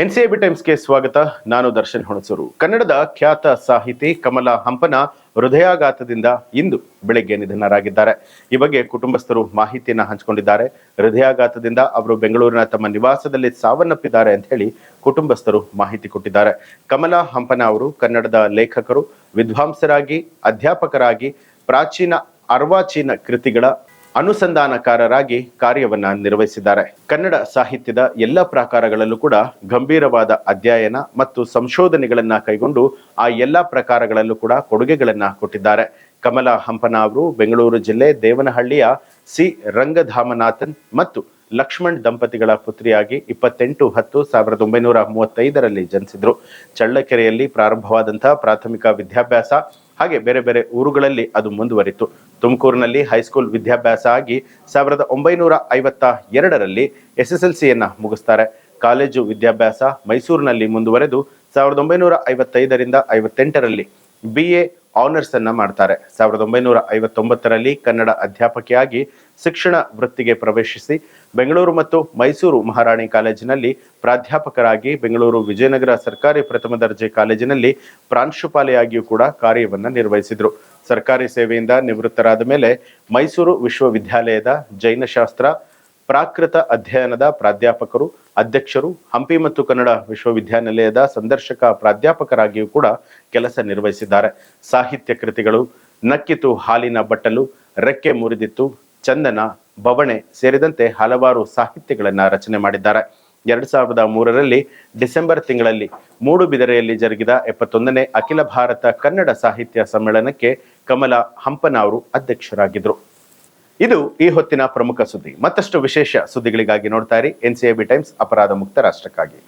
ಎನ್ಸಿಎಬಿ ಟೈಮ್ಸ್ಗೆ ಸ್ವಾಗತ. ನಾನು ದರ್ಶನ್ ಹುಣಸೂರು. ಕನ್ನಡದ ಖ್ಯಾತ ಸಾಹಿತಿ ಕಮಲಾ ಹಂಪನ ಹೃದಯಾಘಾತದಿಂದ ಇಂದು ಬೆಳಗ್ಗೆ ನಿಧನರಾಗಿದ್ದಾರೆ. ಈ ಬಗ್ಗೆ ಕುಟುಂಬಸ್ಥರು ಮಾಹಿತಿಯನ್ನ ಹಂಚಿಕೊಂಡಿದ್ದಾರೆ. ಹೃದಯಾಘಾತದಿಂದ ಅವರು ಬೆಂಗಳೂರಿನ ತಮ್ಮ ನಿವಾಸದಲ್ಲಿ ಸಾವನ್ನಪ್ಪಿದ್ದಾರೆ ಅಂತ ಹೇಳಿ ಕುಟುಂಬಸ್ಥರು ಮಾಹಿತಿ ಕೊಟ್ಟಿದ್ದಾರೆ. ಕಮಲಾ ಹಂಪನ ಅವರು ಕನ್ನಡದ ಲೇಖಕರು, ವಿದ್ವಾಂಸರಾಗಿ, ಅಧ್ಯಾಪಕರಾಗಿ, ಪ್ರಾಚೀನ ಅರ್ವಾಚೀನ ಕೃತಿಗಳ ಅನುಸಂಧಾನಕಾರರಾಗಿ ಕಾರ್ಯವನ್ನ ನಿರ್ವಹಿಸಿದ್ದಾರೆ. ಕನ್ನಡ ಸಾಹಿತ್ಯದ ಎಲ್ಲ ಪ್ರಕಾರಗಳಲ್ಲೂ ಕೂಡ ಗಂಭೀರವಾದ ಅಧ್ಯಯನ ಮತ್ತು ಸಂಶೋಧನೆಗಳನ್ನ ಕೈಗೊಂಡು ಆ ಎಲ್ಲ ಪ್ರಕಾರಗಳಲ್ಲೂ ಕೂಡ ಕೊಡುಗೆಗಳನ್ನ ಕೊಟ್ಟಿದ್ದಾರೆ. ಕಮಲಾ ಹಂಪನ ಅವರು ಬೆಂಗಳೂರು ಜಿಲ್ಲೆ ದೇವನಹಳ್ಳಿಯ ಸಿ ರಂಗಧಾಮನಾಥನ್ ಮತ್ತು ಲಕ್ಷ್ಮಣ್ ದಂಪತಿಗಳ ಪುತ್ರಿಯಾಗಿ 28/10/1935 ಜನಿಸಿದ್ರು. ಚಳ್ಳಕೆರೆಯಲ್ಲಿ ಪ್ರಾರಂಭವಾದಂತಹ ಪ್ರಾಥಮಿಕ ವಿದ್ಯಾಭ್ಯಾಸ ಹಾಗೆ ಬೇರೆ ಬೇರೆ ಊರುಗಳಲ್ಲಿ ಅದು ಮುಂದುವರಿತು. ತುಮಕೂರಿನಲ್ಲಿ ಹೈಸ್ಕೂಲ್ ವಿದ್ಯಾಭ್ಯಾಸ ಆಗಿ 1952 SSLCಯನ್ನ ಮುಗಿಸ್ತಾರೆ. ಕಾಲೇಜು ವಿದ್ಯಾಭ್ಯಾಸ ಮೈಸೂರಿನಲ್ಲಿ ಮುಂದುವರೆದು 1955 BA ಆನರ್ಸ್ ಅನ್ನ ಮಾಡ್ತಾರೆ. 1959 ಕನ್ನಡ ಅಧ್ಯಾಪಕಿಯಾಗಿ ಶಿಕ್ಷಣ ವೃತ್ತಿಗೆ ಪ್ರವೇಶಿಸಿ ಬೆಂಗಳೂರು ಮತ್ತು ಮೈಸೂರು ಮಹಾರಾಣಿ ಕಾಲೇಜಿನಲ್ಲಿ ಪ್ರಾಧ್ಯಾಪಕರಾಗಿ, ಬೆಂಗಳೂರು ವಿಜಯನಗರ ಸರ್ಕಾರಿ ಪ್ರಥಮ ದರ್ಜೆ ಕಾಲೇಜಿನಲ್ಲಿ ಪ್ರಾಂಶುಪಾಲೆಯಾಗಿಯೂ ಕೂಡ ಕಾರ್ಯವನ್ನ ನಿರ್ವಹಿಸಿದ್ರು. ಸರ್ಕಾರಿ ಸೇವೆಯಿಂದ ನಿವೃತ್ತರಾದ ಮೇಲೆ ಮೈಸೂರು ವಿಶ್ವವಿದ್ಯಾಲಯದ ಜೈನಶಾಸ್ತ್ರ ಪ್ರಾಕೃತ ಅಧ್ಯಯನದ ಪ್ರಾಧ್ಯಾಪಕರು, ಅಧ್ಯಕ್ಷರು, ಹಂಪಿ ಮತ್ತು ಕನ್ನಡ ವಿಶ್ವವಿದ್ಯಾನಿಲಯದ ಸಂದರ್ಶಕ ಪ್ರಾಧ್ಯಾಪಕರಾಗಿಯೂ ಕೂಡ ಕೆಲಸ ನಿರ್ವಹಿಸಿದ್ದಾರೆ. ಸಾಹಿತ್ಯ ಕೃತಿಗಳು ನಕ್ಕಿತು ಹಾಲಿನ ಬಟ್ಟಲು, ರೆಕ್ಕೆ ಮುರಿದಿತ್ತು, ಚಂದನ, ಬವಣೆ ಸೇರಿದಂತೆ ಹಲವಾರು ಸಾಹಿತ್ಯಗಳನ್ನ ರಚನೆ ಮಾಡಿದ್ದಾರೆ. 2003 ಡಿಸೆಂಬರ್ ತಿಂಗಳಲ್ಲಿ ಮೂಡುಬಿದಿರೆಯಲ್ಲಿ ಜರುಗಿದ 71ನೇ ಅಖಿಲ ಭಾರತ ಕನ್ನಡ ಸಾಹಿತ್ಯ ಸಮ್ಮೇಳನಕ್ಕೆ ಕಮಲಾ ಹಂಪನ ಅವರು ಅಧ್ಯಕ್ಷರಾಗಿದ್ರು. ಇದು ಈ ಹೊತ್ತಿನ ಪ್ರಮುಖ ಸುದ್ದಿ. ಮತ್ತಷ್ಟು ವಿಶೇಷ ಸುದ್ದಿಗಳಿಗಾಗಿ ನೋಡ್ತಾ ಇರಿ ಎನ್ಸಿಎಬಿ ಟೈಮ್ಸ್, ಅಪರಾಧ ಮುಕ್ತ ರಾಷ್ಟ್ರಕ್ಕಾಗಿ.